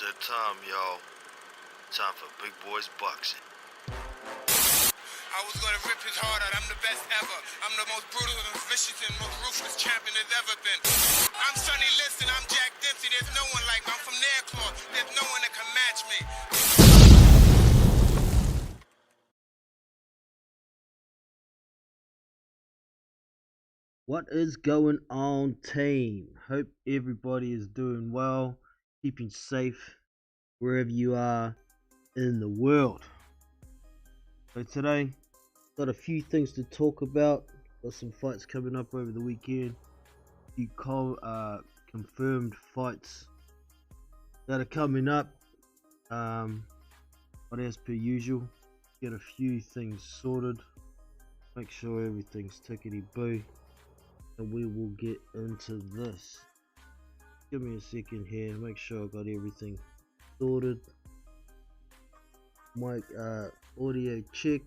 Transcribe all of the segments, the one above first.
that time, y'all. Time for big boys boxing. I was gonna rip his heart out. I'm the best ever. I'm the most brutal and vicious and most ruthless champion there's ever been. I'm Sonny Liston. I'm Jack Dempsey. There's no one like me. I'm from Nairclaw. There's no one that can match me. What is going on, team? Hope everybody is doing well, keeping safe wherever you are in the world. So today, got a few things to talk about. Got some fights coming up over the weekend. A few confirmed fights that are coming up. But as per usual, get a few things sorted. Make sure everything's tickety-boo. And we will get into this. Give me a second here, make sure I got everything sorted. Mic audio check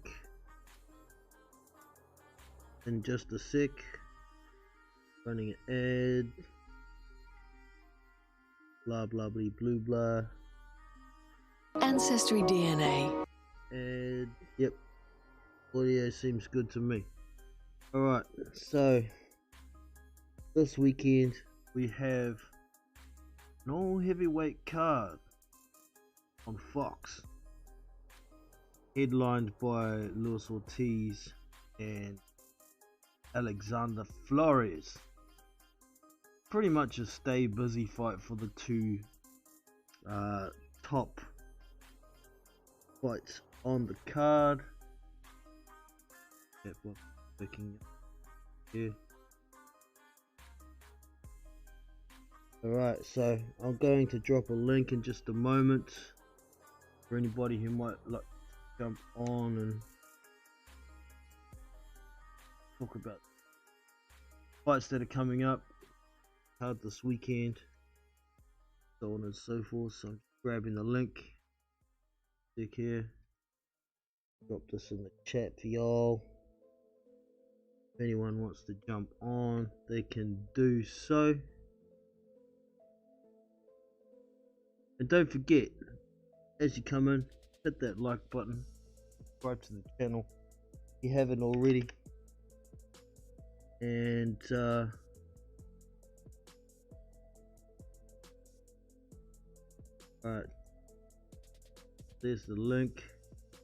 in just a sec. Running an ad. Blah blah blah blue blah. Ancestry DNA. And yep, audio seems good to me. Alright, so this weekend we have an all heavyweight card on Fox, headlined by Hammer Ortiz and Alexander Flores. Pretty much a stay busy fight for the two top fights on the card. Yep, well, looking here. Alright, so I'm going to drop a link in just a moment for anybody who might like to jump on and talk about fights that are coming up hard this weekend, so on and so forth. So I'm just grabbing the link. Click here, drop this in the chat for y'all. If anyone wants to jump on, they can do so. And don't forget, as you come in, hit that like button, subscribe to the channel if you haven't already, and alright, there's the link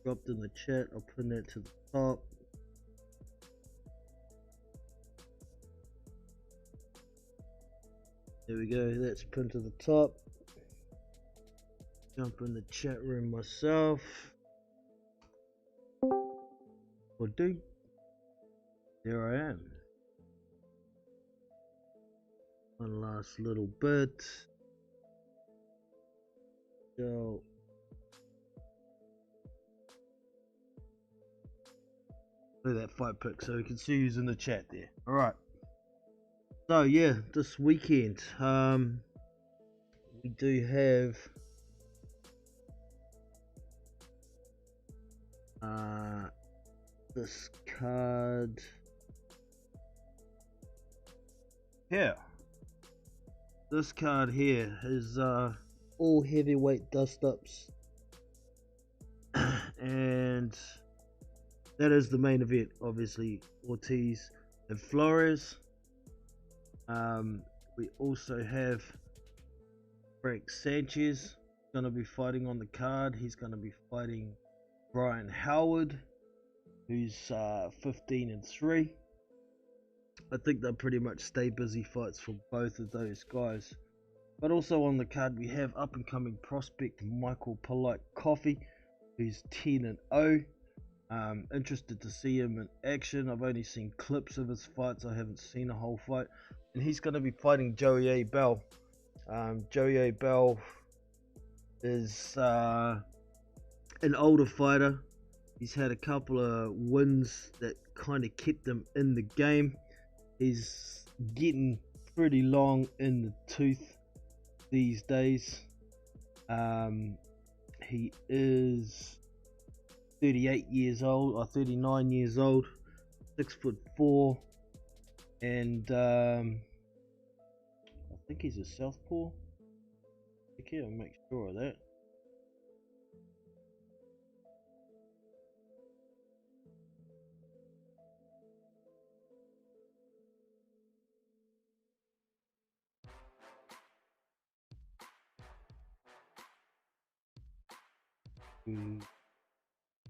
dropped in the chat. I'll pin that to the top. There we go, that's pinned to the top. Jump in the chat room myself. Or do. There I am. One last little bit. So look at that fight pick, so we can see who's in the chat there. Alright. So yeah, this weekend, we do have this card here. This card here is all heavyweight dust-ups, and that is the main event. Obviously, Ortiz and Flores. We also have Frank Sanchez going to be fighting on the card. He's going to be fighting Brian Howard, who's 15-3. I think they're pretty much stay busy fights for both of those guys. But also on the card we have up and coming prospect Michael Polite Coffee, who's 10-0. Interested to see him in action. I've only seen clips of his fights. I haven't seen a whole fight. And he's going to be fighting Joey A. Bell. Joey A. Bell is an older fighter. He's had a couple of wins that kind of kept him in the game. He's getting pretty long in the tooth these days. He is 38 years old or 39 years old, 6'4", and I think he's a southpaw. here and make sure of that.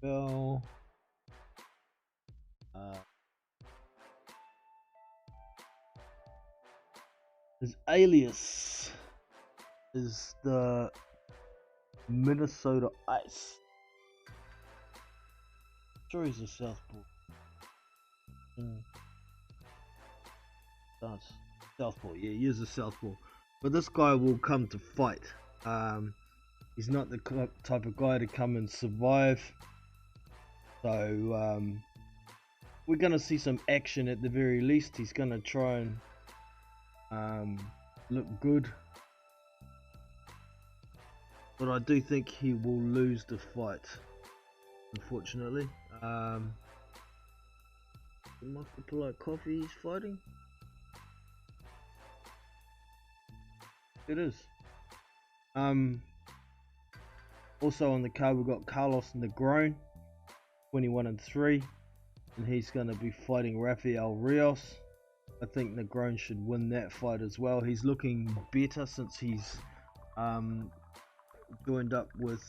Bell. His alias is the Minnesota Ice. I'm sure he's a southpaw. Southpaw, yeah, he is a southpaw. But this guy will come to fight. He's not the type of guy to come and survive. So we're gonna see some action at the very least. He's gonna try and look good, but I do think he will lose the fight, unfortunately. Michael Polite Coffee, he's fighting. It is. Also on the card we've got Carlos Negron, 21-3, and he's going to be fighting Rafael Rios. I think Negron should win that fight as well. He's looking better since he's joined up with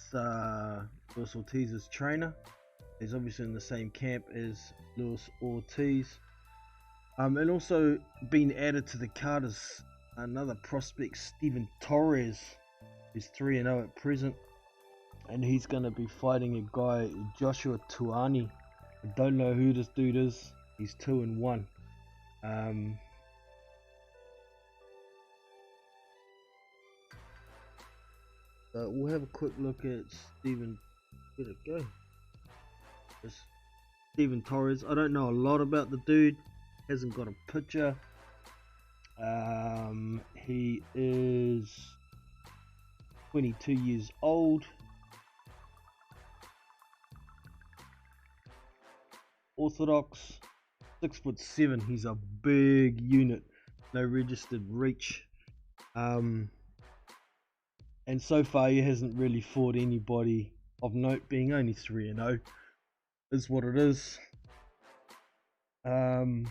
Luis Ortiz's trainer. He's obviously in the same camp as Luis Ortiz. And also being added to the card is another prospect, Steven Torres, who's 3-0 at present. And he's going to be fighting a guy, Joshua Tuani. I don't know who this dude is. He's 2-1. So we'll have a quick look at Steven. Where'd it go? It's Steven Torres. I don't know a lot about the dude. Hasn't got a picture. He is 22 years old. Orthodox, 6'7". He's a big unit. No registered reach. And so far he hasn't really fought anybody of note, being only 3-0 is what it is. Having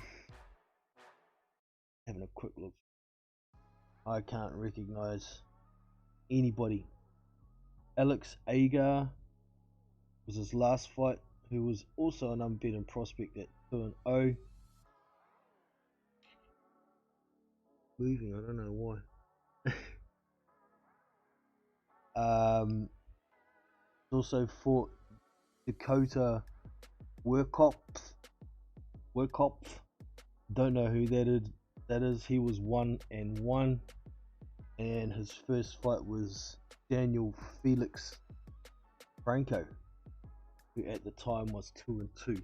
a quick look. I can't recognize anybody. Alex Agar was his last fight, who was also an unbeaten prospect at 2-0. Moving, I don't know why. Also fought Dakota Workopf. Don't know who that is. He was 1-1, and his first fight was Daniel Felix Franco, who at the time was 2-2.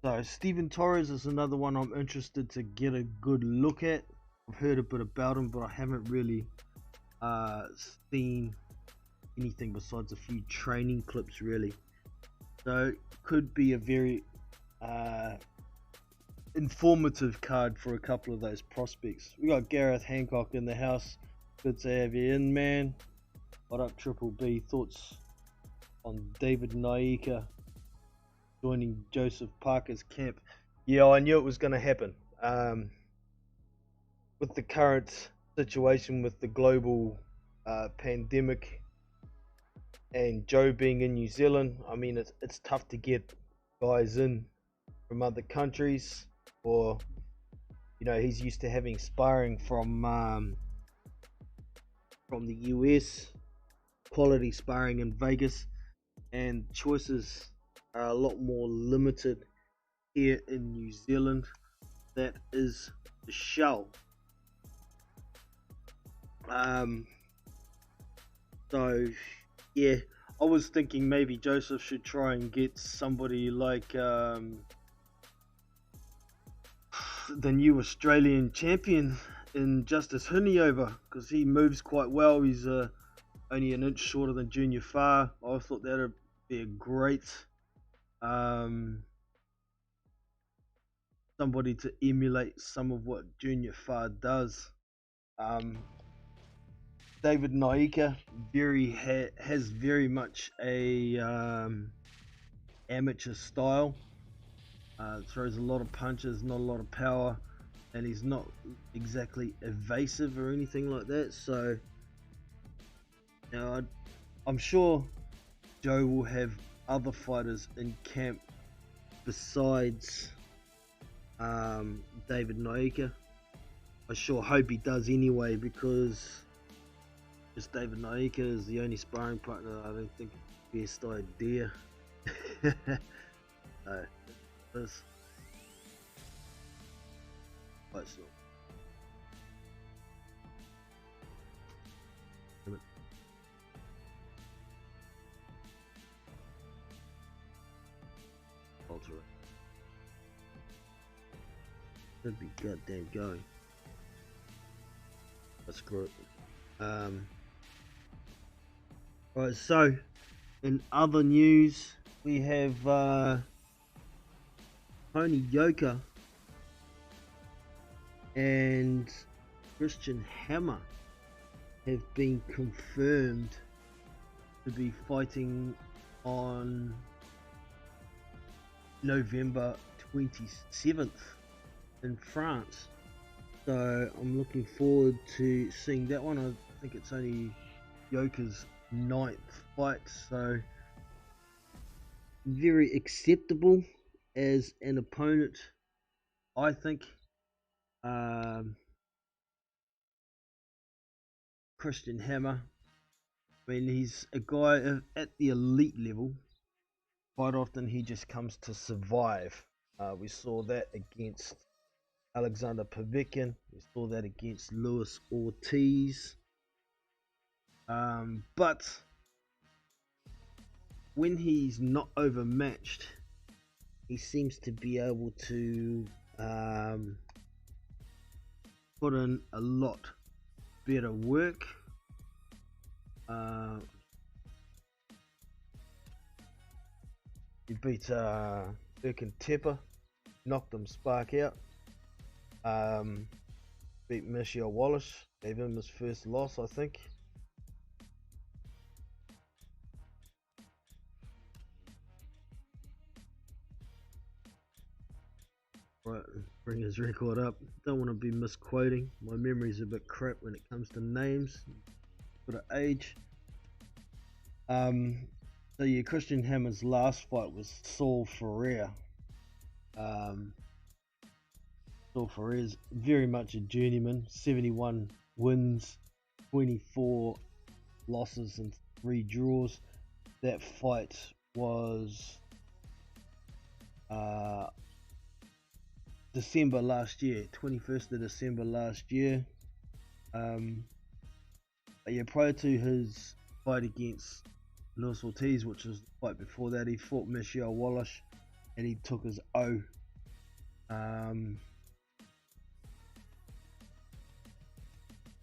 So Steven Torres is another one I'm interested to get a good look at. I've heard a bit about him, but I haven't really seen anything besides a few training clips really. So could be a very informative card for a couple of those prospects. We got Gareth Hancock in the house. Good to have you in, man. What up, Triple B? Thoughts on David Naika joining Joseph Parker's camp? Yeah, I knew it was going to happen. With the current situation with the global pandemic and Joe being in New Zealand, I mean, it's tough to get guys in from other countries, or he's used to having sparring from the US, quality sparring in Vegas, and choices are a lot more limited here in New Zealand. That is the shell. So yeah, I was thinking maybe Joseph should try and get somebody like the new Australian champion in Justice Huni over, because he moves quite well. He's only an inch shorter than Junior Farr. I thought that would be a great somebody to emulate some of what Junior Farr does. David Naika has very much a amateur style. Throws a lot of punches, not a lot of power, and he's not exactly evasive or anything like that. So, you know, I'm sure Joe will have other fighters in camp besides David Naika. I sure hope he does anyway, because just David Naika is the only sparring partner I don't think is the best idea. No, this quite slow. Alter it. Should be goddamn going. Let's screw it. Right, so in other news, we have Tony Yoka and Christian Hammer have been confirmed to be fighting on November 27th in France. So I'm looking forward to seeing that one. I think it's only Yoka's 9th fight, so very acceptable as an opponent, I think. Christian Hammer, I mean, he's a guy at the elite level. Quite often he just comes to survive. We saw that against Alexander Povetkin. We saw that against Hammer Ortiz. But when he's not overmatched, he seems to be able to put in a lot better work. He beat Birkin Tepper, knocked him spark out. Beat Michelle Wallace, gave him his first loss, I think. Right, bring his record up. Don't want to be misquoting. My memory's a bit crap when it comes to names. Bit of age. So yeah, Christian Hammer's last fight was Saul Ferreira. Saul Ferreira's very much a journeyman. 71 wins, 24 losses and 3 draws. That fight was December last year, 21st of December last year. But yeah, prior to his fight against Luis Ortiz, which was the fight before that, he fought Michelle Wallace and he took his O.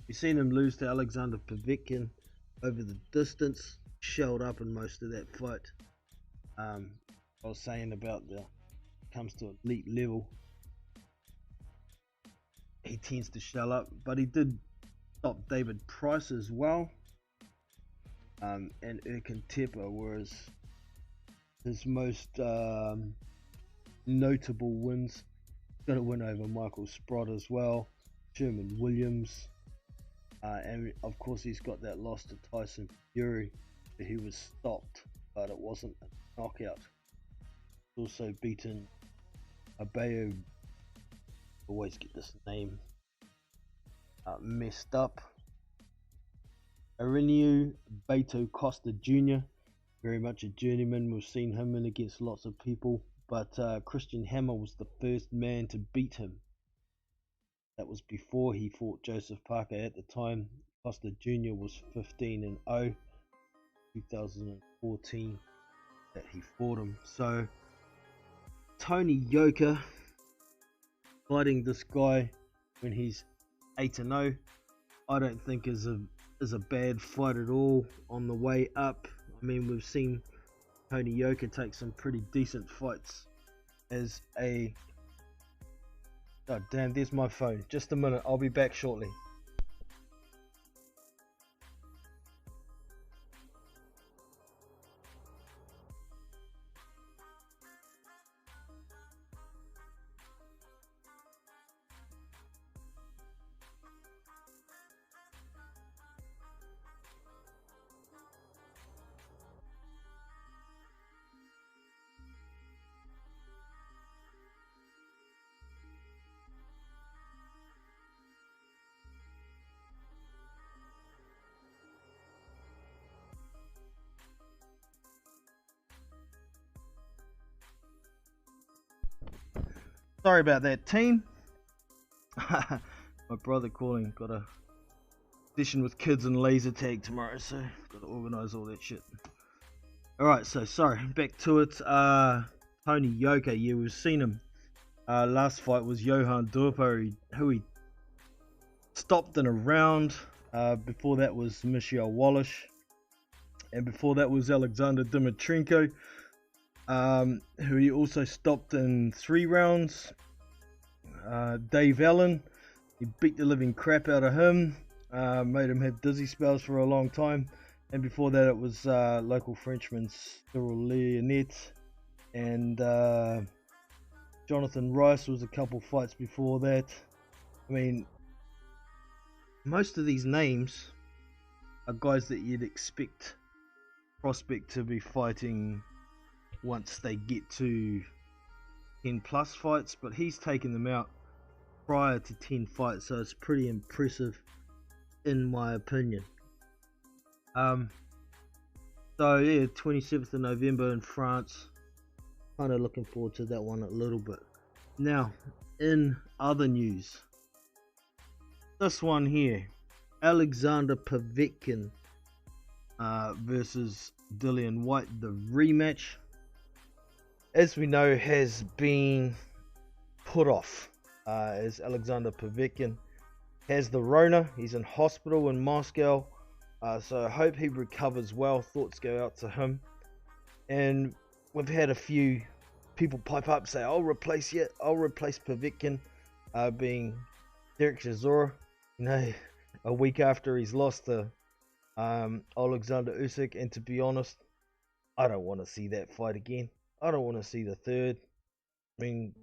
We've seen him lose to Alexander Povetkin over the distance, shelled up in most of that fight. I was saying about comes to elite level, he tends to shell up, but he did stop David Price as well, and Birkin Tepper, whereas his most notable wins, got a win over Michael Sprott as well, Sherman Williams, and of course he's got that loss to Tyson Fury. He was stopped, but it wasn't a knockout. He's also beaten Abayo, always get this name messed up, Arinio Beto Costa Jr., very much a journeyman. We've seen him in against lots of people, but Christian Hammer was the first man to beat him. That was before he fought Joseph Parker. At the time, Costa Jr. was 15-0, 2014 that he fought him. So Tony Yoka fighting this guy when he's 8-0, I don't think is a bad fight at all on the way up. I mean, we've seen Tony Yoka take some pretty decent fights as a... God damn, there's my phone. Just a minute, I'll be back shortly. sorry about that, team. My brother calling. Got a session with kids and laser tag tomorrow, so got to organise all that shit. Alright, so sorry, back to it. Tony Yoka, yeah, we've seen him. Last fight was Johan Durpo, who he stopped in a round. Before that was Michelle Wallace. And before that was Alexander Dimitrenko, who he also stopped in 3 rounds. Dave Allen, he beat the living crap out of him. Made him have dizzy spells for a long time. And before that it was local Frenchman Cyril Leonet. And Jonathan Rice was a couple fights before that. I mean, most of these names are guys that you'd expect prospect to be fighting once they get to 10 plus fights, but he's taken them out prior to 10 fights, so it's pretty impressive in my opinion. So yeah, 27th of November in France. Kind of looking forward to that one a little bit. Now, in other news, this one here, Alexander Povetkin versus Dillian Whyte, the rematch, as we know, has been put off, as Alexander Povetkin has the Rona. He's in hospital in Moscow, so I hope he recovers well. Thoughts go out to him. And we've had a few people pipe up, say, I'll replace Povetkin, being Derek Chisora, you know, a week after he's lost to Alexander Usyk. And to be honest, I don't want to see that fight again. I don't want to see the third. I mean,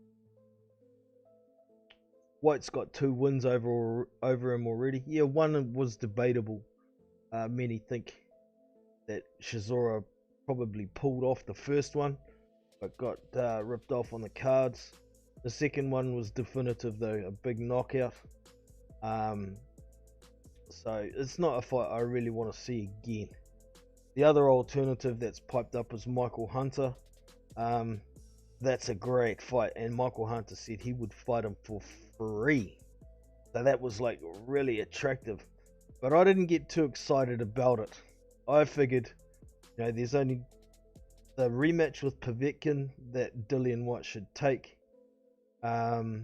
White's got 2 wins over him already. Yeah, one was debatable. Many think that Chisora probably pulled off the first one, but got ripped off on the cards. The second one was definitive though, a big knockout. So it's not a fight I really want to see again. The other alternative that's piped up is Michael Hunter. That's a great fight, and Michael Hunter said he would fight him for free. So that was like really attractive. But I didn't get too excited about it. I figured, you know, there's only the rematch with Povetkin that Dillian Whyte should take to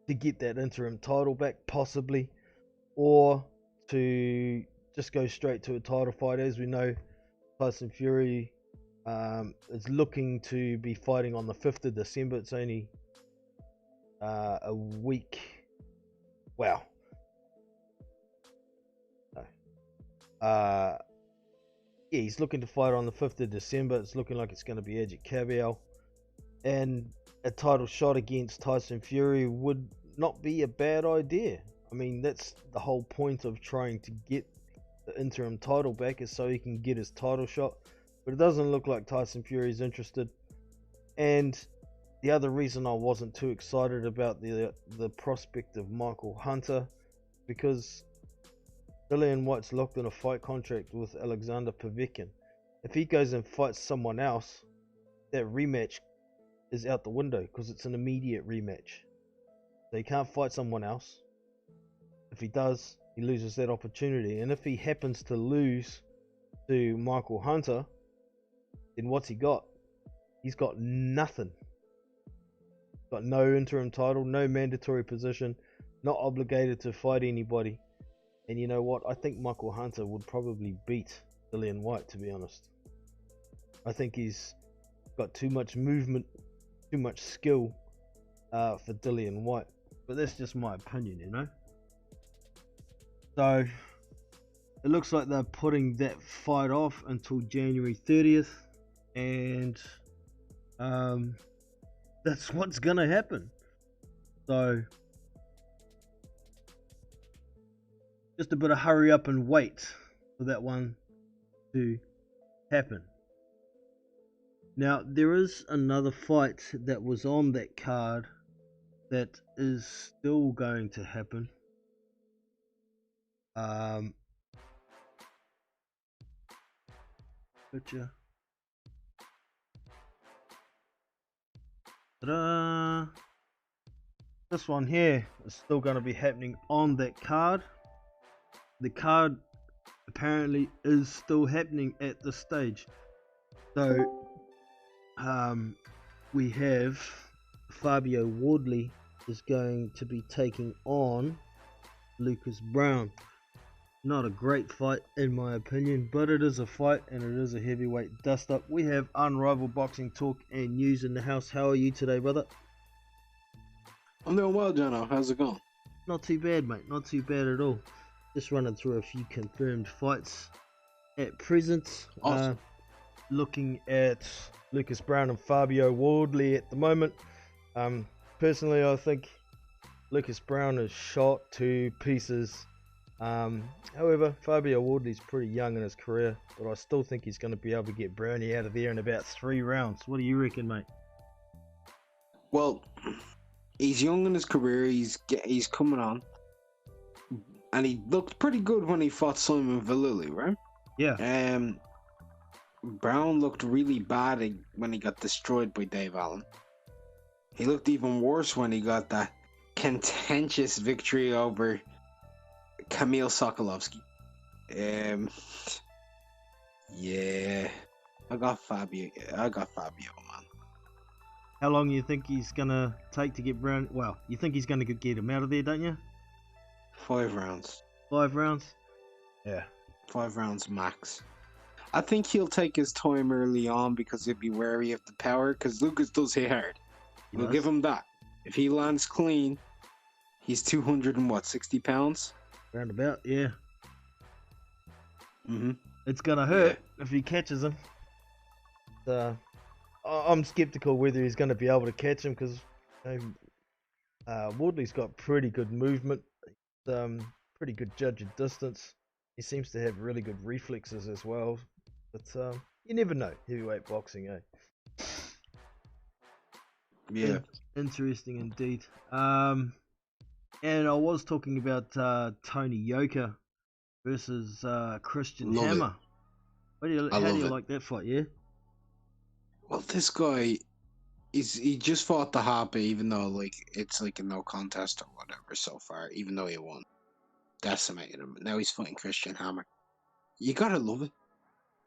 get that interim title back, possibly, or to just go straight to a title fight. As we know, Tyson Fury is looking to be fighting on the 5th of December. It's only a week. Wow. Yeah, he's looking to fight on the 5th of December. It's looking like it's going to be Edge Cavill. And a title shot against Tyson Fury would not be a bad idea. I mean, that's the whole point of trying to get the interim title back, is so he can get his title shot. But it doesn't look like Tyson Fury is interested. And the other reason I wasn't too excited about the prospect of Michael Hunter, because Dillian Whyte's locked in a fight contract with Alexander Povetkin. If he goes and fights someone else, that rematch is out the window, because it's an immediate rematch. So he can't fight someone else. If he does, he loses that opportunity. And if he happens to lose to Michael Hunter, then what's he got? He's got nothing. Got no interim title, no mandatory position, not obligated to fight anybody. And you know what? I think Michael Hunter would probably beat Dillian Whyte, to be honest. I think he's got too much movement, too much skill for Dillian Whyte. But that's just my opinion, you know. So it looks like they're putting that fight off until January 30th. And that's what's going to happen. So just a bit of hurry up and wait for that one to happen. Now, there is another fight that was on that card that is still going to happen. Picture. Ta-da! This one here is still going to be happening on that card. The card apparently is still happening at this stage. So, we have Fabio Wardley is going to be taking on Lucas Brown. Not a great fight in my opinion, but it is a fight and it is a heavyweight dust up. We have unrivaled boxing talk and news in the house. How are you today, brother? I'm doing well, Jono. How's it going? Not too bad, mate. Not too bad at all. Just running through a few confirmed fights at present. Awesome. Looking at Lucas Brown and Fabio Wardley at the moment. Personally, I think Lucas Brown is shot to pieces. However, Fabio Wardley's pretty young in his career, but I still think he's going to be able to get Brownie out of there in about 3 rounds. What do you reckon, mate? Well, he's young in his career. He's coming on, and he looked pretty good when he fought Simon Vallily, right? Yeah. Brown looked really bad when he got destroyed by Dave Allen. He looked even worse when he got that contentious victory over Kamil Sokolovsky. Yeah, I got Fabio, man. How long do you think he's going to take to get Brown? Well, you think he's going to get him out of there, don't you? 5 rounds. 5 rounds? Yeah. 5 rounds max. I think he'll take his time early on because he'll be wary of the power, because Lucas does hit hard. We'll give him that. If he lands clean, he's 260 pounds? Roundabout, yeah. Mm-hmm. It's going to hurt if he catches him. I'm skeptical whether he's going to be able to catch him because Wardley's got pretty good movement, pretty good judge of distance. He seems to have really good reflexes as well. But you never know, heavyweight boxing, eh? Yeah. Interesting indeed. And I was talking about Tony Yoka versus Christian Hammer. How do you like that fight, yeah? Well, this guy, he just fought the Harper, even though it's like a no contest or whatever so far, even though he won. Decimated him. Now he's fighting Christian Hammer. You gotta love it.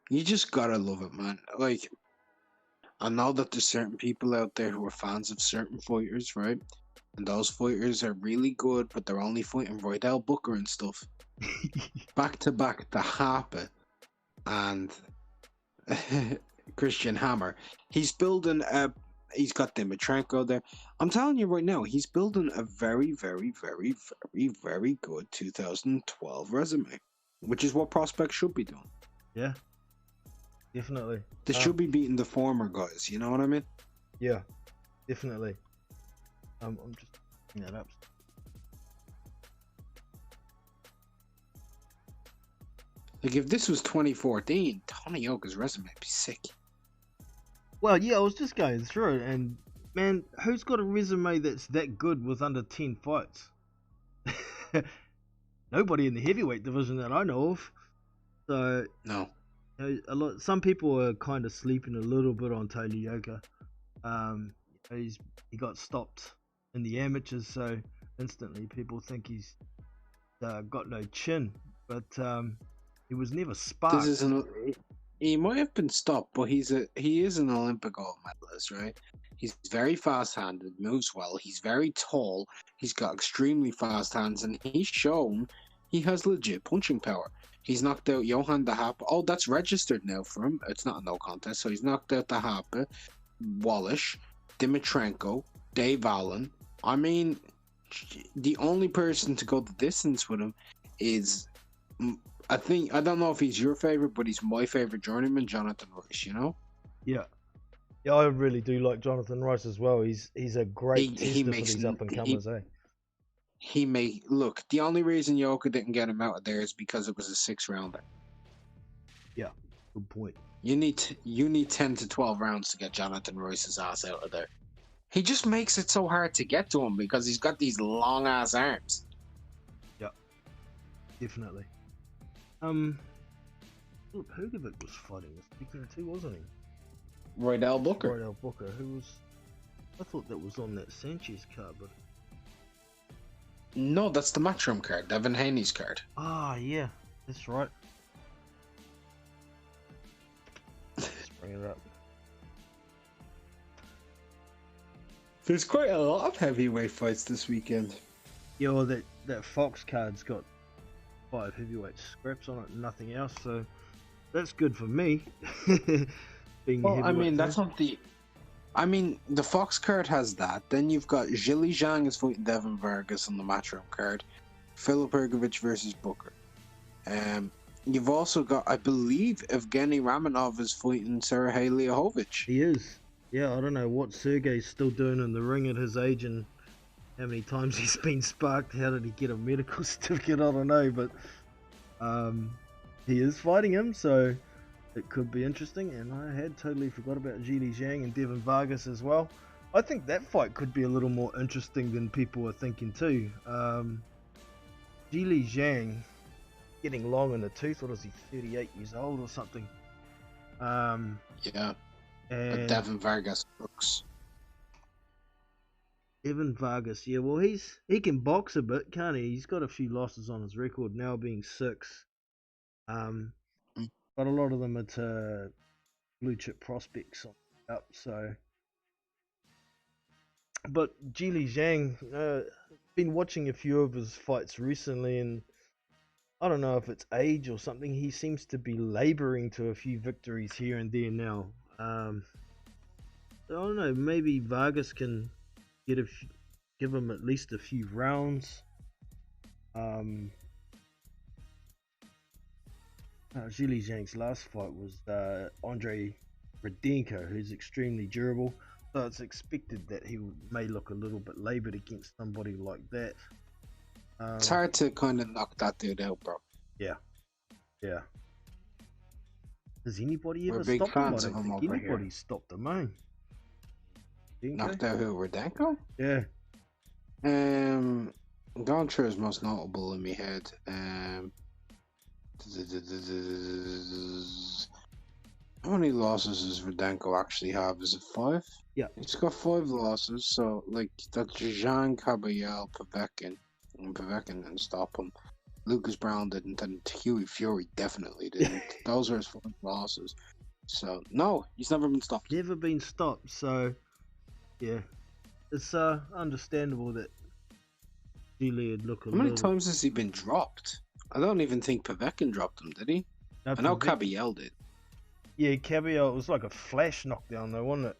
You just gotta love it, man. Like, I know that there's certain people out there who are fans of certain fighters, right? And those fighters are really good, but they're only fighting Rydell Booker and stuff. Back to back, the Harper and Christian Hammer. He's building he's got Dimitrenko there. I'm telling you right now, he's building a very, very, very, very, very good 2012 resume, which is what prospects should be doing. Yeah, definitely. They should be beating the former guys, you know what I mean? Yeah, definitely. I'm just picking that up. Like, if this was 2014, Tony Yoka's resume would be sick. Well, yeah, I was just going through it, and man, who's got a resume that's that good with under 10 fights? Nobody in the heavyweight division that I know of. So No. Some people are kind of sleeping a little bit on Tony Yoka. He got stopped in the amateurs, so instantly people think he's got no chin, but he was never sparked. He might have been stopped, but he is an Olympic gold medalist, right? He's very fast-handed, moves well. He's very tall. He's got extremely fast hands, and he's shown he has legit punching power. He's knocked out Johan de Harpe. Oh, that's registered now for him. It's not a no contest, so he's knocked out de Harpe, Wallish, Dimitrenko, Dave Allen. I mean, the only person to go the distance with him is, I don't know if he's your favorite, but he's my favorite journeyman, Jonathan Rice, you know? Yeah, I really do like Jonathan Rice as well. He's a great tester for these up-and-comers, eh? Look, the only reason Yoka didn't get him out of there is because it was a 6-rounder. Yeah, good point. You need 10 to 12 rounds to get Jonathan Rice's ass out of there. He just makes it so hard to get to him because he's got these long-ass arms. Yeah, definitely. Pugovic was fighting this weekend too, wasn't he? Rydell Booker. Who was I thought that was on that Sanchez card, but No, that's the Matchroom card, Devin Haney's card. yeah, that's right. Let's bring it up. There's quite a lot of heavyweight fights this weekend. Yeah, well, that Fox card's got 5 heavyweight scraps on it, and nothing else. So that's good for me. Being Well, I heavyweight mean, that's too. not the. I mean, the Fox card has that. Then you've got Zhili Zhang is fighting Devin Vargas on the Matchroom card. Filip Hrgovic versus Booker. You've also got, I believe, Evgeny Ramonov is fighting Sergey Liahovic. He is. Yeah, I don't know what Sergey's still doing in the ring at his age and how many times he's been sparked. How did he get a medical certificate? I don't know, but he is fighting him, so it could be interesting. And I had totally forgot about Zhili Zhang and Devin Vargas as well. I think that fight could be a little more interesting than people are thinking too. Zhili Zhang getting long in the tooth. What is he, 38 years old or something? Yeah, but And Devin Vargas looks. Devin Vargas, yeah, well, he can box a bit, can't he? He's got a few losses on his record now, being 6. But a lot of them are to blue chip prospects on up. So, but Zhili Zhang, been watching a few of his fights recently, and I don't know if it's age or something. He seems to be laboring to a few victories here and there now. I don't know. Maybe Vargas can give him at least a few rounds. Zhili Zhang's last fight was Andre Rudenko, who's extremely durable. So it's expected that he may look a little bit laboured against somebody like that. It's hard to kind of knock that dude out, bro. Yeah. Has anybody We're ever big stopped him? I fans of don't him think over here. anybody stopped him, eh? Knocked out who? Rudenko? Yeah. Going through his most notable in my head. How many losses does Rudenko actually have? Is it 5? Yeah. He's got 5 losses, so like that's Jean Caballel, Povetkin, and Povetkin didn't stop him. Lucas Brown didn't, and Huey Fury definitely didn't. Those are his 5 losses. So no, he's never been stopped. Never been stopped, so yeah. It's understandable that Zhili would look a How many little... times has he been dropped? I don't even think Povetkin dropped him, did he? No, I know Povetkin- Caballel did. Yeah, Caballel, it was like a flash knockdown though, wasn't it?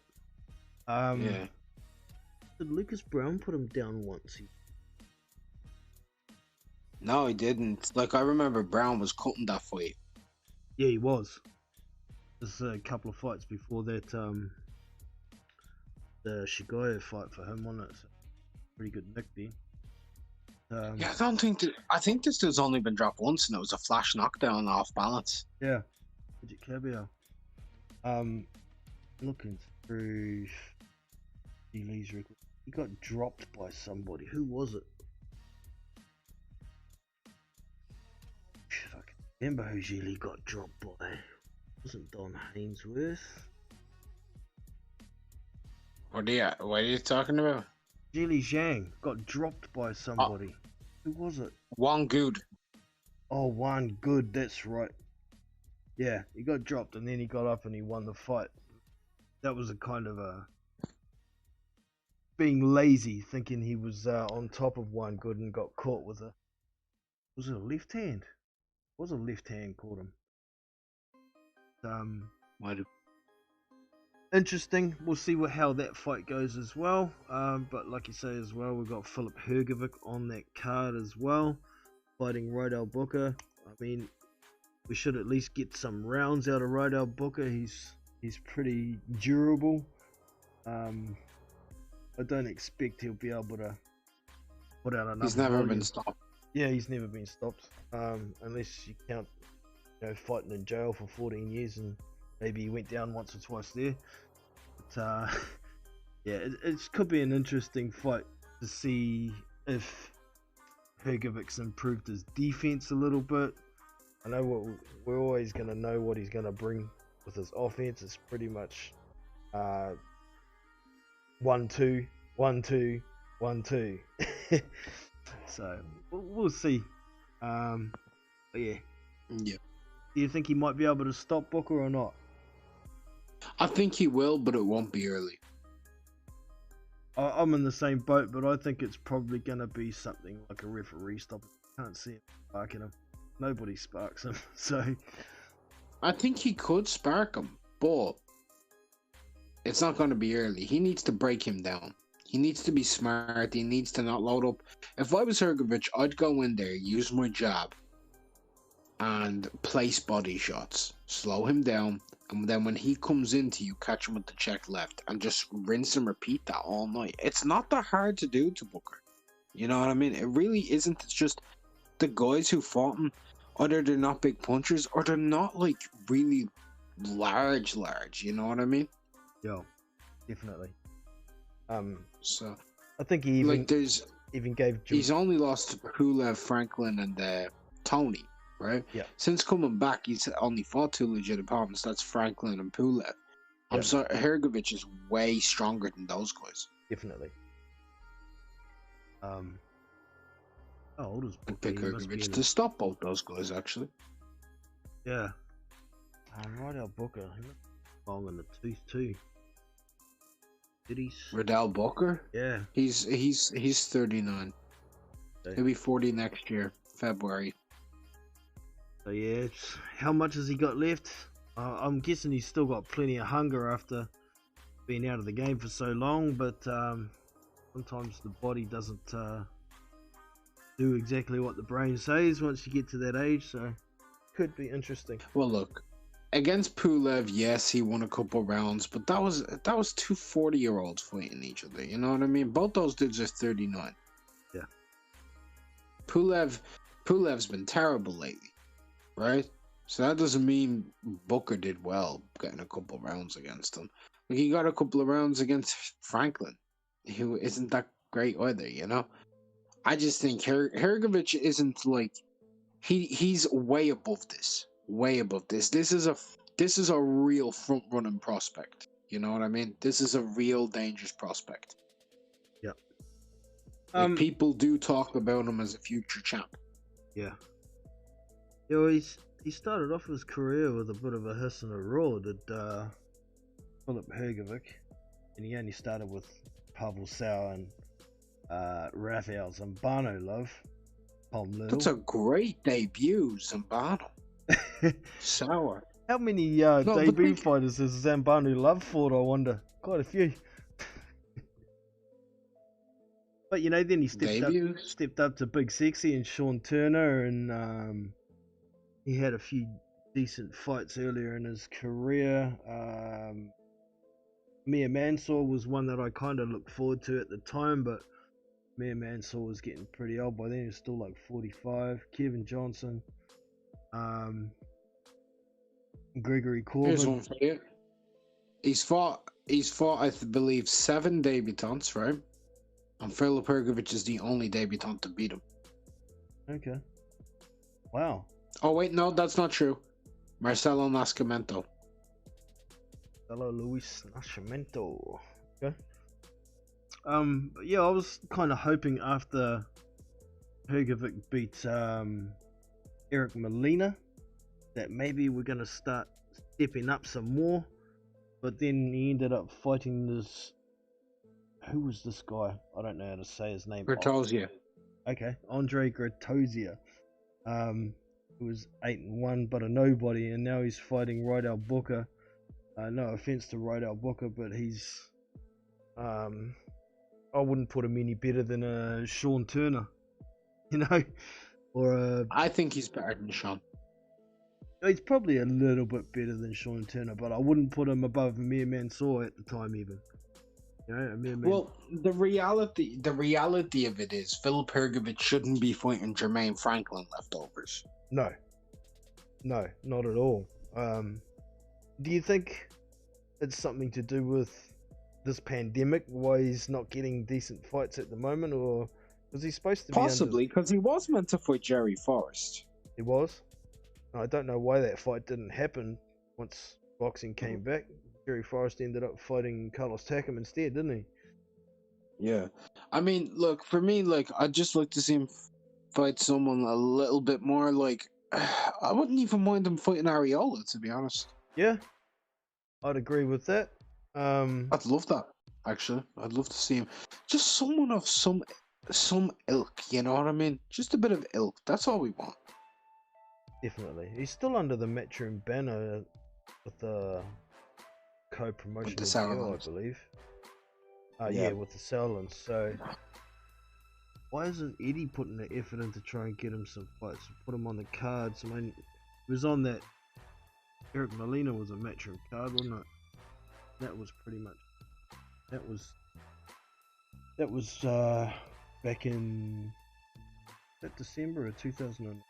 Yeah. Did Lucas Brown put him down once? No, he didn't. Like, I remember Brown was cutting that fight. Yeah, he was. There's a couple of fights before that, the Shigeru fight for him, wasn't it? So, pretty good nick there. Yeah, I don't think... I think this dude's only been dropped once, and it was a flash knockdown off balance. Yeah. Bridget Caballel. Looking through Zhili's record. He got dropped by somebody. Who was it? Shit, I can remember who Zhili got dropped by. It wasn't Don Hainsworth. What are you talking about? Zhili Zhang got dropped by somebody. Who was it? Wang Good. Oh, One Good, that's right. Yeah, he got dropped and then he got up and he won the fight. That was a kind of a... being lazy, thinking he was on top of One Good and got caught with a... Was it a left hand? It was a left hand caught him. Interesting. We'll see how that fight goes as well. But like you say as well, we've got Filip Hrgovic on that card as well, fighting Rydell Booker. I mean, we should at least get some rounds out of Rydell Booker. He's pretty durable. I don't expect he'll be able to put out enough. He's never volume. been stopped. Yeah, he's never been stopped. Unless you count, fighting in jail for 14 years and maybe he went down once or twice there. But yeah, it could be an interesting fight to see if Hrgovic's improved his defense a little bit. I know we're always going to know what he's going to bring with his offense. It's pretty much 1-2, 1-2, 1-2. So we'll see. But yeah. Yeah. Do you think he might be able to stop Booker or not? I think he will, but it won't be early. I'm in the same boat, but I think it's probably going to be something like a referee stop. Can't see him sparking him. Nobody sparks him, so... I think he could spark him, but it's not going to be early. He needs to break him down. He needs to be smart. He needs to not load up. If I was Hrgovic, I'd go in there, use my jab, and place body shots. Slow him down, and then when he comes into you, catch him with the check left, and just rinse and repeat that all night. It's not that hard to do to Booker. You know what I mean? It really isn't. It's just the guys who fought him, either they're not big punchers, or they're not, like, really large. You know what I mean? Yo, definitely. So I think he even, like, even gave... he's only lost to Pulev, Franklin, and Tony, right? Yeah. Since coming back, he's only fought 2 legit opponents. That's Franklin and Pulev. Yeah. I'm sorry, Hrgovic is way stronger than those guys. Definitely. How old is I'd Booker? pick He must be Hrgovic in to stop both those guys, actually. Yeah. Right out Booker. He must be long in the tooth too. Riddell Booker? Yeah. He's 39. Okay. He'll be 40 next year, February. So yeah, how much has he got left? I'm guessing he's still got plenty of hunger after being out of the game for so long, but sometimes the body doesn't do exactly what the brain says once you get to that age, so could be interesting. Well, look, against Pulev, yes, he won a couple rounds, but that was 2 40-year-olds fighting each other. You know what I mean? Both those dudes are 39. Yeah. Pulev's been terrible lately, right? So that doesn't mean Booker did well getting a couple rounds against him. Like, he got a couple of rounds against Franklin, who isn't that great either, you know? I just think Hrgovic isn't like... He's way above this. Way above this. This is a real front-running prospect. You know what I mean? This is a real dangerous prospect. Yep. Like, people do talk about him as a future champ. Yeah. Yeah, well, he started off his career with a bit of a hiss and a roar, did Filip Hrgovic, and he only started with Pavel Sauer and Rafael Zambano, love. Tom Little. That's a great debut, Zambano. Sauer. How many debut fighters has Zambano Love fought, I wonder? Quite a few. But, you know, then he stepped up to Big Sexy and Sean Turner, and he had a few decent fights earlier in his career. Mia Mansour was one that I kind of looked forward to at the time, but Mia Mansour was getting pretty old by then. He was still like 45. Kevin Johnson. Gregory Corbin. Here's one for you. He's fought, I believe, 7 debutants, right? And Filip Hrgovic is the only debutant to beat him. Okay. Wow. Oh, wait, no, that's not true. Marcelo Nascimento. Hello, Luis Nascimento. Okay. Yeah, I was kind of hoping after Hrgovic beat Eric Molina that maybe we're going to start stepping up some more. But then he ended up fighting this... Who was this guy? I don't know how to say his name. Gratozia. Okay, Andre Gratozia. Who was 8-1, but a nobody, and now he's fighting Rydell Booker. No offense to Rydell Booker, but he's... I wouldn't put him any better than Sean Turner, you know, or I think he's better than Sean. He's probably a little bit better than Sean Turner, but I wouldn't put him above Amir Mansour at the time, even. You know, well, the reality of it is Filip Hrgovic shouldn't be fighting Jermaine Franklin leftovers. No, not at all. Do you think it's something to do with this pandemic, why he's not getting decent fights at the moment, or was he supposed to be? Possibly, because he was meant to fight Jerry Forrest. He was? I don't know why that fight didn't happen once boxing came back. Jerry Forrest ended up fighting Carlos Takam instead, didn't he? Yeah. I mean, look, for me, like, I'd just like to see him fight someone a little bit more, like, I wouldn't even mind him fighting Ariola, to be honest. Yeah, I'd agree with that. I'd love that, actually. I'd love to see him. Just someone of some ilk, you know what I mean? Just a bit of ilk. That's all we want. Definitely. He's still under the Matchroom banner with the co-promotional deal, I Sauerlands. believe. Yeah. Yeah, with the Sauerlands. So why isn't Eddie putting the effort in to try and get him some fights, put him on the cards? I mean, he was on that. Eric Molina was a Matchroom card, wasn't it? That was pretty much. That was back in that December of 2000.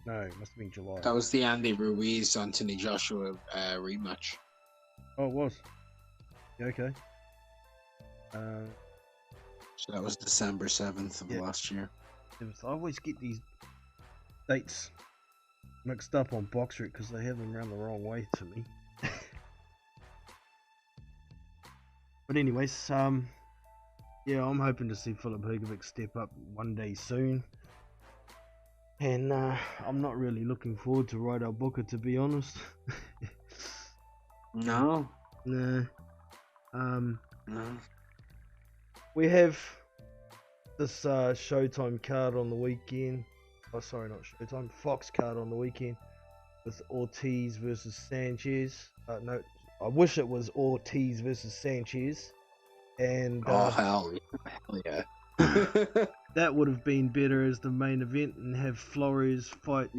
No, it must have been July. That was the Andy Ruiz Anthony Joshua rematch. Oh, it was. Yeah, okay. So that was December 7th of last year. I always get these dates mixed up on BoxRec because they have them around the wrong way to me. But anyways, yeah, I'm hoping to see Filip Hrgovic step up one day soon. And I'm not really looking forward to Rydell Booker, to be honest. No. Nah. No. We have this Showtime card on the weekend. Oh, sorry, not Showtime. Fox card on the weekend with Ortiz versus Sanchez. No, I wish it was Ortiz versus Sanchez. And hell yeah. that would have been better as the main event and have Flores fight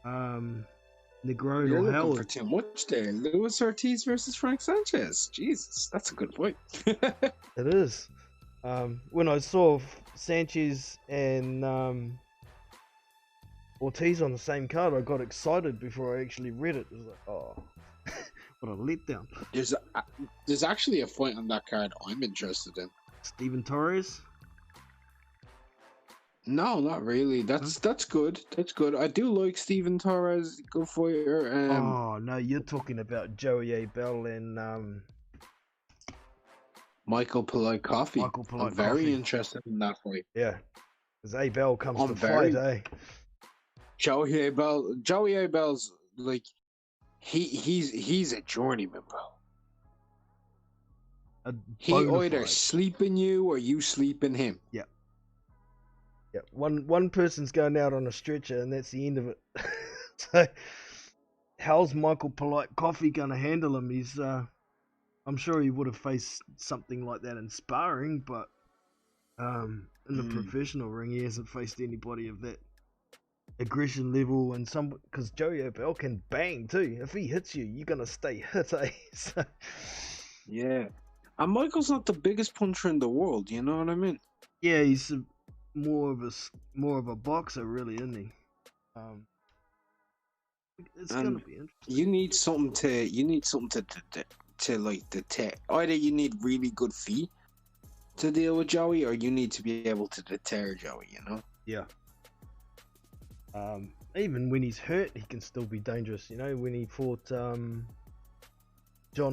Negron You're or looking Howard. for too much there. Luis Ortiz versus Frank Sanchez. Jesus, that's a good point. It is. When I saw Sanchez and Ortiz on the same card, I got excited before I actually read it. It was like, oh, what a letdown. There's actually a fight on that card I'm interested in. Steven Torres? No, not really. That's good. That's good. I do like Steven Torres. Good fighter. Oh no, you're talking about Joey A. Bell and Michael Polite Coffee. Michael Polite I'm very Coffee. interested in that fight. Yeah, because A. Bell comes to fight, eh? Joey A. Bell's like he's a journeyman, bro. He either sleep in you or you sleep in him. Yeah. Yeah. One person's going out on a stretcher and that's the end of it. So how's Michael Polite Coffee gonna handle him? He's I'm sure he would have faced something like that in sparring, but in the professional ring he hasn't faced anybody of that aggression level, and because Joey O'Bell can bang too. If he hits you, you're gonna stay hit, eh? So, yeah, and Michael's not the biggest puncher in the world. You know what I mean? Yeah, he's more of a boxer, really, isn't he? It's gonna be interesting. You need something to like detect. Either you need really good feet to deal with Joey, or you need to be able to deter Joey. You know? Yeah. Even when he's hurt, he can still be dangerous. You know, when he fought John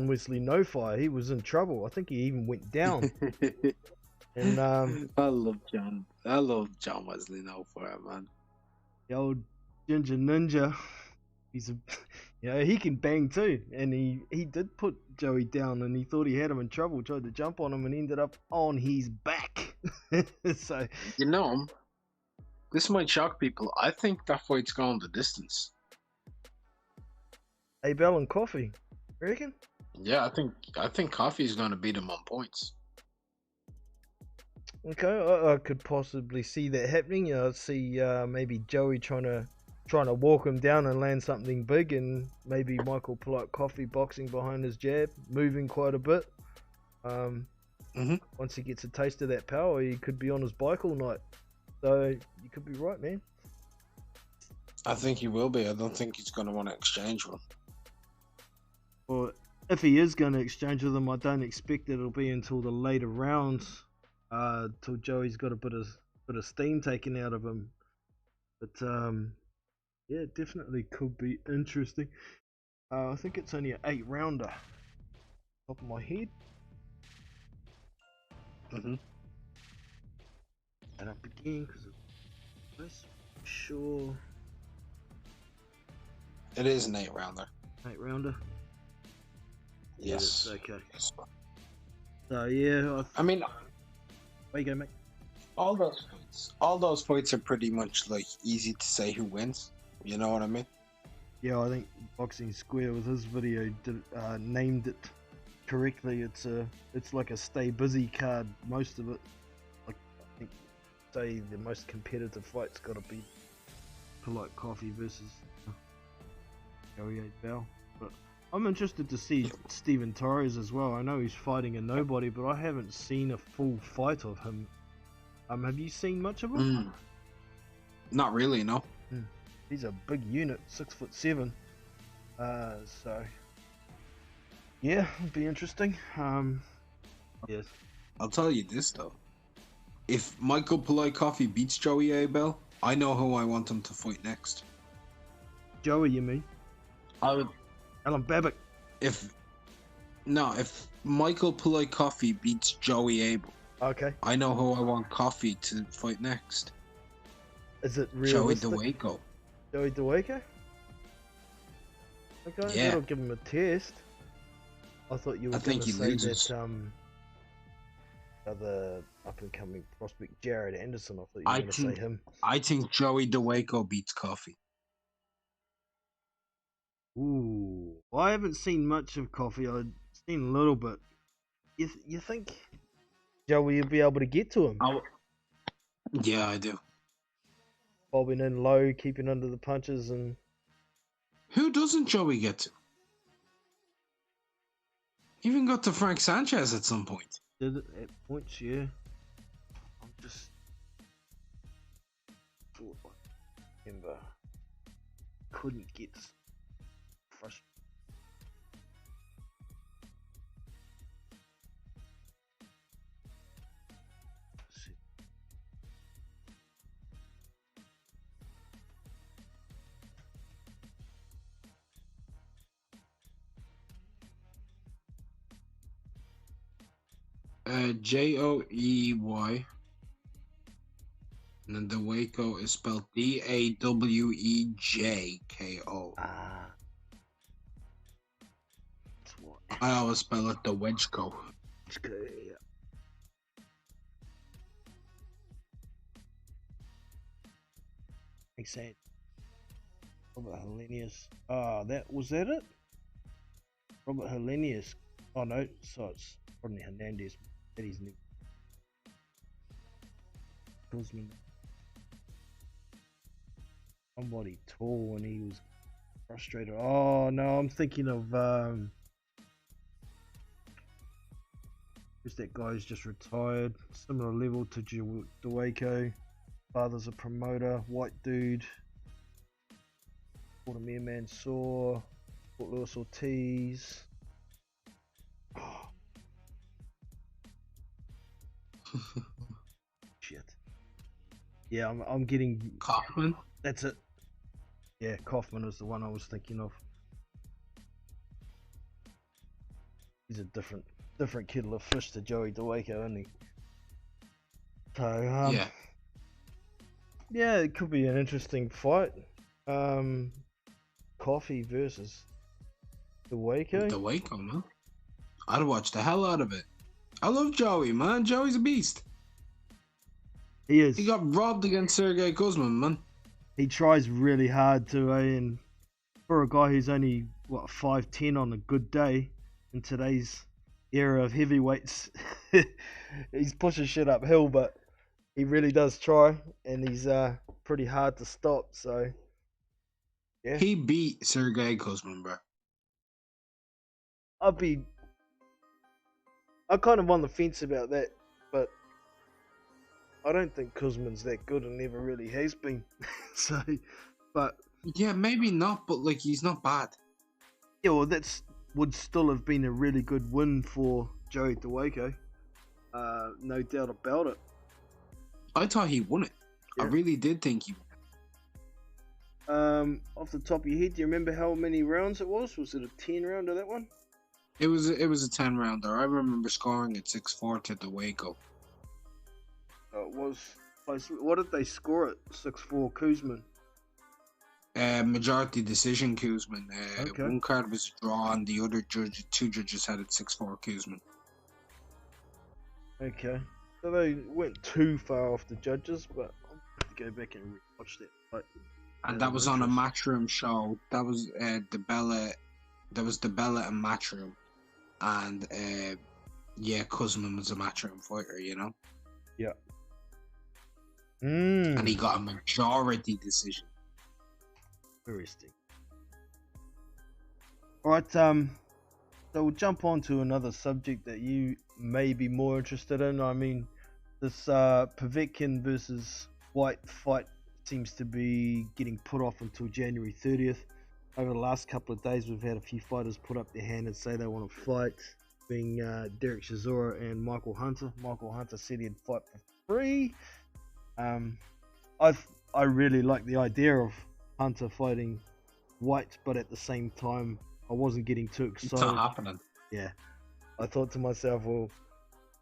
Wesley No Fire, he was in trouble. I think he even went down. And I love John Wesley No Fire, man. The old Ginger Ninja. He's he can bang too. And he did put Joey down, and he thought he had him in trouble. Tried to jump on him and ended up on his back. So you know. This might shock people. I think that fight's gone the distance. Abel and Coffee, you reckon? Yeah, I think Coffee's going to beat him on points. Okay, I could possibly see that happening. I'd see maybe Joey trying to walk him down and land something big, and maybe Michael Polite Coffee boxing behind his jab, moving quite a bit. Once he gets a taste of that power, he could be on his bike all night. So you could be right, man. I think he will be. I don't think he's going to want to exchange one. Or if he is going to exchange with them, I don't expect it'll be until the later rounds, till Joey's got a bit of steam taken out of him. But yeah, it definitely could be interesting. I think it's only an 8-rounder. Top of my head. Mm-hmm. And up again because it's sure It is an 8-rounder. 8-rounder. Yes. Yeah, okay. Yes. So yeah, I mean, where you go, mate? all those fights are pretty much like easy to say who wins. You know what I mean? Yeah, I think Boxing Square with his video named it correctly. It's like a stay busy card. Most of it, like I think, say the most competitive fight's got to be Polite Coffee versus Joey Bell. But I'm interested to see Steven Torres as well. I know he's fighting a nobody, but I haven't seen a full fight of him. Have you seen much of him? Not really, no. He's a big unit, 6'7". So yeah, it'll be interesting. Yes. I'll tell you this though. If Michael Polite Coffee beats Joey Abel, I know who I want him to fight next. Joey, you mean? I would. Alan Babbitt. If Michael Polite Coffee beats Joey Abel, Okay. I know who I want Coffee to fight next. Is it Joey realistic? DeWaco. Joey DeWaco? Okay, Yeah. that'll give him a test. I thought you were I think going to he say loses. that other up and coming prospect Jared Anderson. I thought you were going to say him. I think Joey DeWaco beats Coffee. Ooh, well, I haven't seen much of Coffee. I've seen a little bit. You think Joey will be able to get to him? Yeah, I do. Bobbing in low, keeping under the punches, and Who doesn't Joey get to? Even got to Frank Sanchez at some point. did it at points. Yeah, I'm just thought I remember couldn't get frustrated. Joey. And then DeWaco is spelled DAWEJKO. Ah, that's what. I always spell it DeWedgeco. Okay. Makes sense. Robert Hellenius. Ah, that it? Robert Hellenius. Oh no, so it's Rodney Hernandez. That is new. Guzman. Somebody tall when he was frustrated. Oh no, I'm thinking of who's that guy who's just retired? Similar level to DeWaco. Father's a promoter, white dude. Vladimir Mansour, Fort Lewis Ortiz. Oh. Shit. Yeah, I'm getting. Kaufman? That's it. Yeah, Kaufman was the one I was thinking of. He's a different kettle of fish to Joey DeWaco, isn't he? So Yeah. yeah, it could be an interesting fight. Coffee versus DeWaco. DeWaco, man. I'd watch the hell out of it. I love Joey, man. Joey's a beast. He is. He got robbed against Sergey Kuzmin, man. He tries really hard to, and for a guy who's only 5'10" on a good day in today's era of heavyweights, he's pushing shit uphill, but he really does try, and he's pretty hard to stop. So yeah, He beat Sergey Kuzmin, bro. I'm kind of on the fence about that, but I don't think Kuzmin's that good and never really has been. So, but Yeah, maybe not, but like he's not bad. yeah, well, would still have been a really good win for Joey DeWaco. No doubt about it. I thought he won it. Yeah. I really did think he won. Off the top of your head, do you remember how many rounds it was? Was it a 10 rounder, that one? It was a 10-rounder. I remember scoring at 6-4 to DeWaco. So it was close. What did they score it? 6-4 Kuzman. Majority decision Kuzman. Okay. One card was a draw, and the other two judges had it 6-4 Kuzman. Okay. So they went too far off the judges, but I'll have to go back and watch that fight. And that was on a Matchroom show. That was DeBella. That was DeBella and Matchroom. And yeah, Kuzman was a Matchroom fighter, you know? Yeah. And he got a majority decision. Interesting. Alright, so we'll jump on to another subject that you may be more interested in. I mean, this Povetkin versus White fight seems to be getting put off until January 30th. Over the last couple of days, we've had a few fighters put up their hand and say they want to fight, being Derek Chisora and Michael Hunter. Michael Hunter said he'd fight for free. I really like the idea of Hunter fighting White, but at the same time, I wasn't getting too excited. It's not happening. Yeah, I thought to myself, well,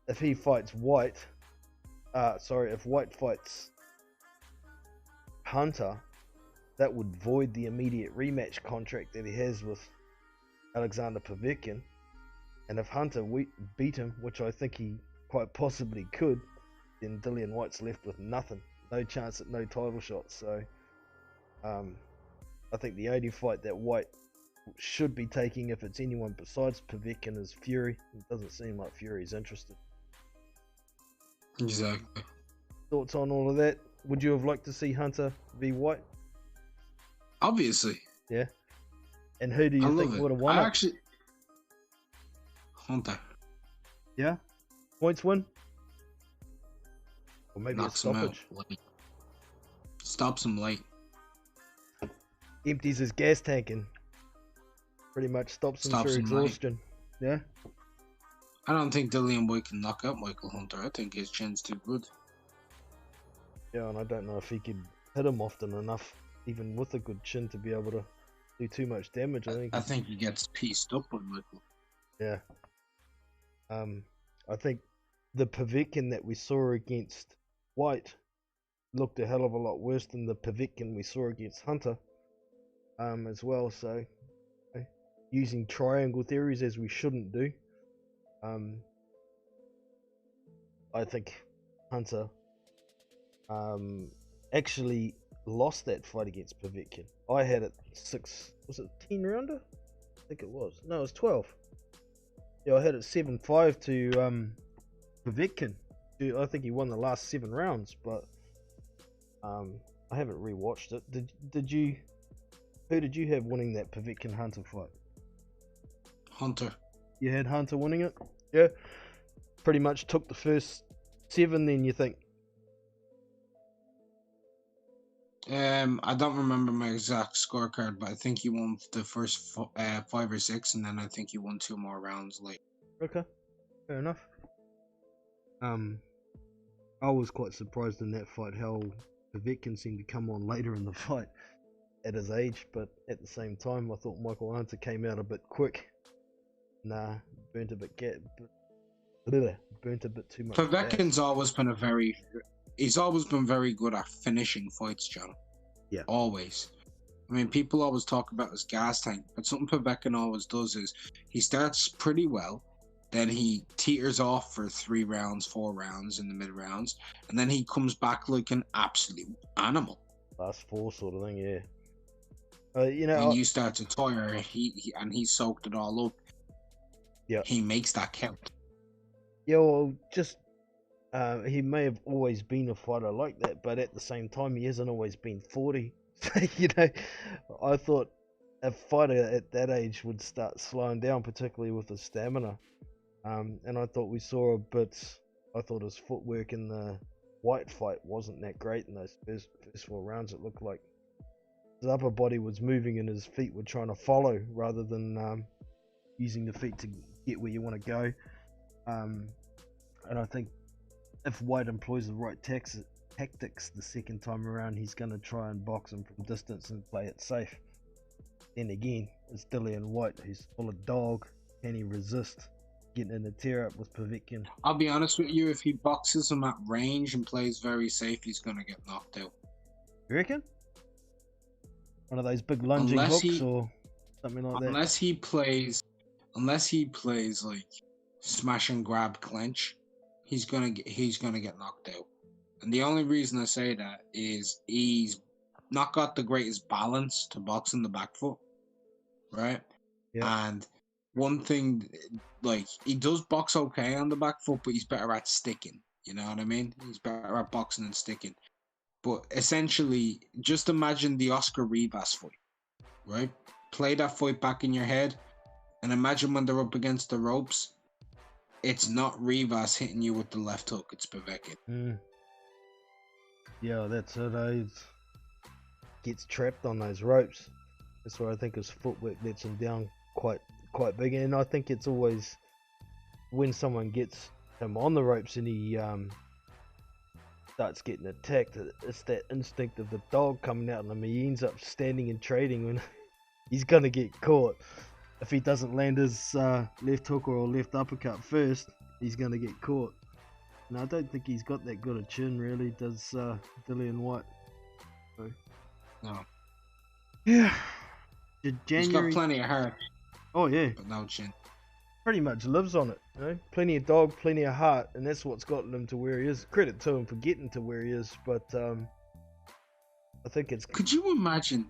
if he fights White, if White fights Hunter, that would void the immediate rematch contract that he has with Alexander Povetkin. And if Hunter beat him, which I think he quite possibly could, then Dillian White's left with nothing. No chance at no title shot. So I think the only fight that White should be taking, if it's anyone besides Povetkin, is Fury. It doesn't seem like Fury's interested. Exactly. Thoughts on all of that? Would you have liked to see Hunter v White? Obviously. Yeah. And who do you think would have won? Actually, Hunter. Yeah. Points win. Or maybe Knocks a stoppage. him out late. Stops him late. Empties his gas tank and pretty much stops him through exhaustion. Yeah. I don't think Dillian White can knock out Michael Hunter. I think his chin's too good. Yeah, and I don't know if he could hit him often enough, even with a good chin, to be able to do too much damage. I think he gets pieced up on Michael. Yeah. I think the Povetkin that we saw against White looked a hell of a lot worse than the Povetkin we saw against Hunter as well. So using triangle theories, as we shouldn't do, I think Hunter actually lost that fight against Povetkin. I had it 10 rounder? I think it was. No, it was 12. Yeah, I had it 7-5 to Povetkin. I think he won the last 7 rounds, but I haven't rewatched it. Did you? Who did you have winning that Povetkin Hunter fight? Hunter. You had Hunter winning it? Yeah. Pretty much took the first 7, then, you think? I don't remember my exact scorecard, but I think he won the first 5 or 6, and then I think he won 2 more rounds late. Okay, fair enough. I was quite surprised in that fight how Povetkin seemed to come on later in the fight at his age, but at the same time, I thought Michael Hunter came out a bit quick. Burnt a bit too much. Povetkin's always been he's always been very good at finishing fights, John. Yeah. Always. I mean, people always talk about his gas tank, but something Povetkin always does is he starts pretty well, then he teeters off for 3 rounds, 4 rounds in the mid rounds, and then he comes back like an absolute animal. Last 4 sort of thing, yeah. When you start to tire, he soaked it all up. Yeah. He makes that count. Yeah, well, just he may have always been a fighter like that, but at the same time, he hasn't always been 40. I thought a fighter at that age would start slowing down, particularly with his stamina. And I thought we saw a bit. I thought his footwork in the White fight wasn't that great in those first 4 rounds. It looked like his upper body was moving and his feet were trying to follow rather than using the feet to get where you want to go. And I think if White employs the right tactics the second time around, he's going to try and box him from distance and play it safe. Then again, it's Dillian White, who's full of dog. Can he resist getting in a tear up with Povetkin. I'll be honest with you, if he boxes him at range and plays very safe, he's gonna get knocked out. You reckon? One of those big lunging hooks or something like that. Unless he plays like smash and grab clinch, he's gonna get knocked out. And the only reason I say that is he's not got the greatest balance to box in the back foot, right? Yeah. And one thing, like, he does box okay on the back foot, but he's better at sticking. You know what I mean? He's better at boxing and sticking. But essentially, just imagine the Oscar Rivas fight, right? Play that fight back in your head, and imagine when they're up against the ropes, it's not Rivas hitting you with the left hook, it's Povetkin. Yeah, that's it. He gets trapped on those ropes. That's why I think his footwork lets him down quite big. And I think it's always when someone gets him on the ropes and he starts getting attacked, it's that instinct of the dog coming out in him. He ends up standing and trading when he's gonna get caught. If he doesn't land his left hook or left uppercut first, he's gonna get caught. And I don't think he's got that good a chin, really, does Dillian White. So. No. Yeah. He's got plenty of heart. Oh yeah. But no chin. Pretty much lives on it, you know. Plenty of dog, plenty of heart, and that's what's gotten him to where he is. Credit to him for getting to where he is, but I think it's. Could you imagine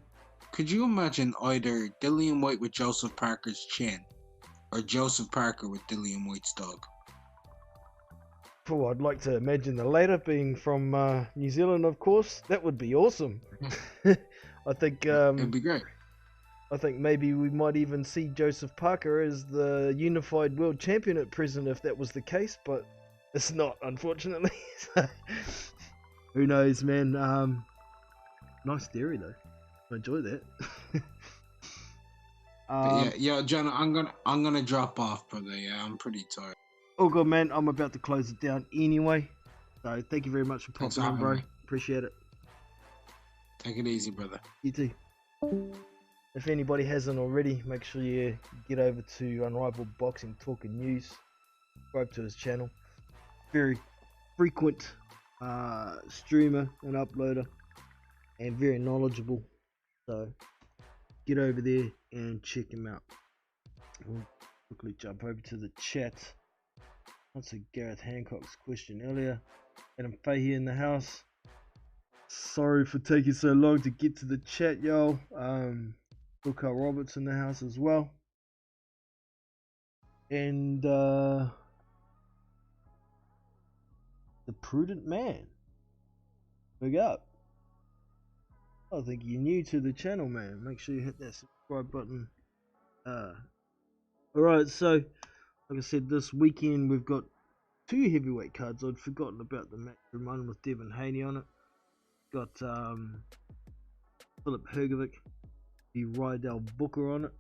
either Dillian White with Joseph Parker's chin, or Joseph Parker with Dillian White's dog? Oh, I'd like to imagine the latter, being from New Zealand, of course. That would be awesome. I think it'd be great. I think maybe we might even see Joseph Parker as the unified world champion at present if that was the case, but it's not, unfortunately. Who knows, man? Nice theory though. I enjoy that. Yeah, John, I'm gonna drop off, brother. Yeah, I'm pretty tired. All good, man. I'm about to close it down anyway. So thank you very much for popping on, bro. Appreciate it. Take it easy, brother. You too. If anybody hasn't already, make sure you get over to Unrivaled Boxing Talk and News. Subscribe to his channel. Very frequent streamer and uploader, and very knowledgeable. So get over there and check him out. We'll quickly jump over to the chat. Answer Gareth Hancock's question earlier. Adam Fahey in the house. Sorry for taking so long to get to the chat, y'all. Luca Roberts in the house as well. And the Prudent Man. Big up. I think you're new to the channel, man. Make sure you hit that subscribe button. Alright, so like I said, this weekend we've got 2 heavyweight cards. I'd forgotten about the matchroom one with Devin Haney on it. Got Philip Hrgovic, the Rydell Booker on it.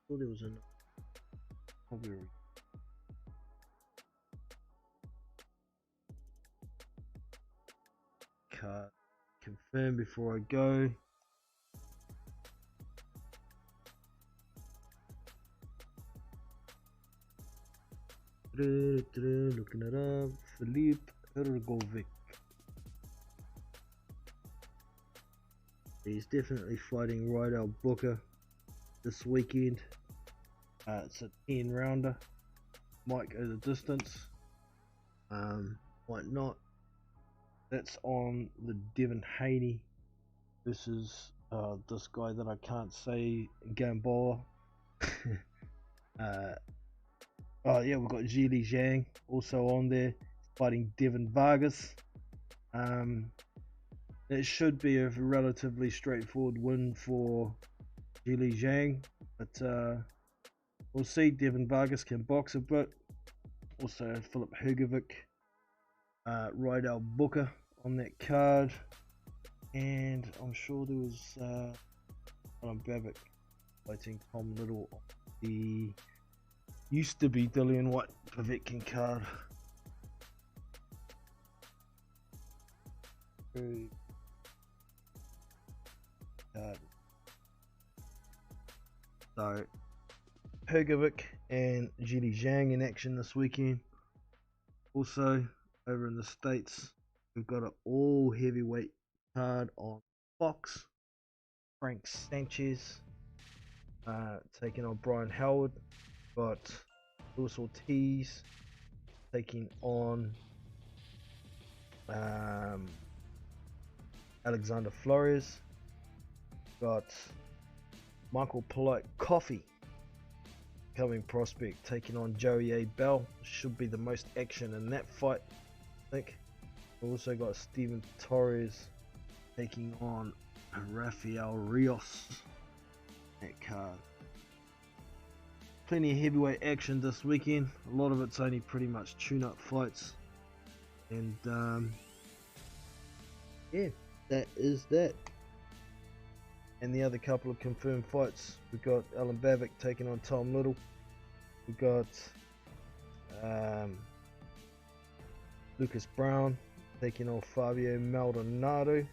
Thought there was a card confirm before I go. Looking it up, Philip Hrgovic. He's definitely fighting Rydell Booker this weekend. It's a 10 rounder. Might go the distance. Might not. That's on the Devin Haney versus this guy that I can't say, Gamboa. Oh yeah, we've got Zhili Zhang also on there, fighting Devin Vargas. It should be a relatively straightforward win for Zhili Zhang, but we'll see. Devin Vargas can box a bit. Also Philip Hrgovic, Rydell Booker on that card, and I'm sure there was Alan Babic fighting Tom Little on the used to be Dillian White Povetkin card. So Hergovic and Jiri Zhang in action this weekend. Also over in the States, we've got an all heavyweight card on Fox. Frank Sanchez taking on Brian Howard. Got Luis Ortiz taking on Alexander Flores. Got Michael Polite Coffee, coming prospect, taking on Joey A. Bell. Should be the most action in that fight, I think. We also got Steven Torres taking on Rafael Rios. That card. Plenty of heavyweight action this weekend. A lot of it's only pretty much tune-up fights. And yeah, that is that. And the other couple of confirmed fights, we got Alan Babic taking on Tom Little. We got Lucas Brown taking on Fabio Maldonado.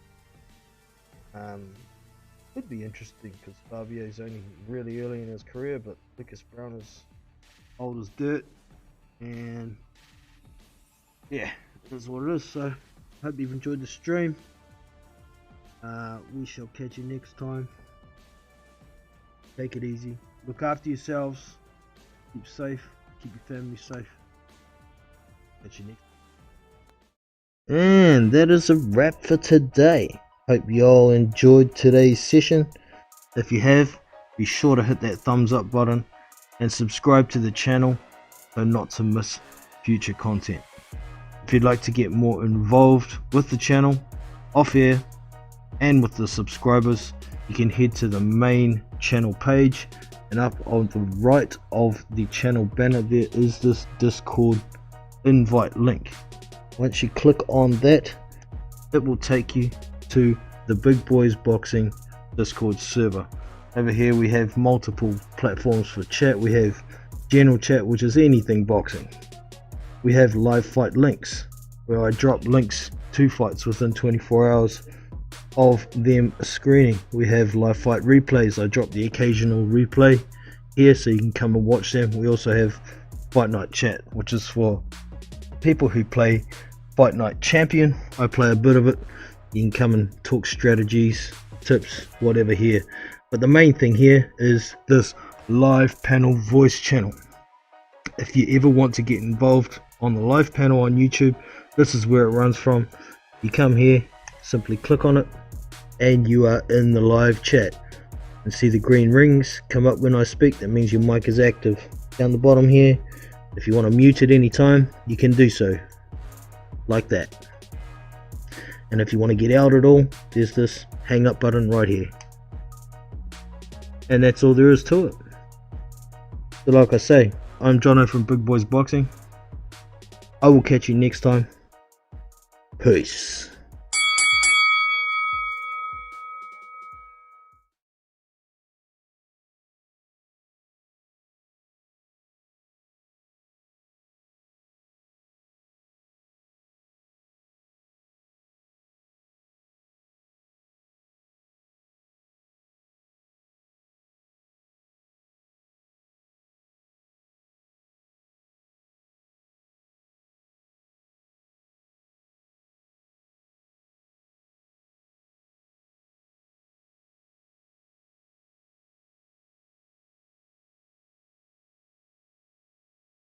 Could be interesting because Fabio's only really early in his career, but Lucas Brown is old as dirt. And yeah, that's what it is. So hope you've enjoyed the stream. We shall catch you next time. Take it easy. Look after yourselves. Keep safe. Keep your family safe. Catch you next time. And that is a wrap for today. Hope you all enjoyed today's session. If you have, be sure to hit that thumbs up button and subscribe to the channel so not to miss future content. If you'd like to get more involved with the channel, off air, and with the subscribers, you can head to the main channel page, and up on the right of the channel banner there is this Discord invite link. Once you click on that, it will take you to the Big Boys Boxing Discord server. Over here we have multiple platforms for chat. We have general chat, which is anything boxing. We have live fight links, where I drop links to fights within 24 hours of them screening. We have live fight replays. I drop the occasional replay here so you can come and watch them. We also have Fight Night Chat, which is for people who play Fight Night Champion. I play a bit of it. You can come and talk strategies, tips, whatever here. But the main thing here is this live panel voice channel. If you ever want to get involved on the live panel on YouTube, this is where it runs from. You come here, simply click on it, and you are in the live chat. And see the green rings come up when I speak. That means your mic is active. Down the bottom here, if you want to mute at any time, you can do so, like that. And if you want to get out at all, there's this hang up button right here. And that's all there is to it. So like I say, I'm Jono from Big Boys Boxing. I will catch you next time. Peace.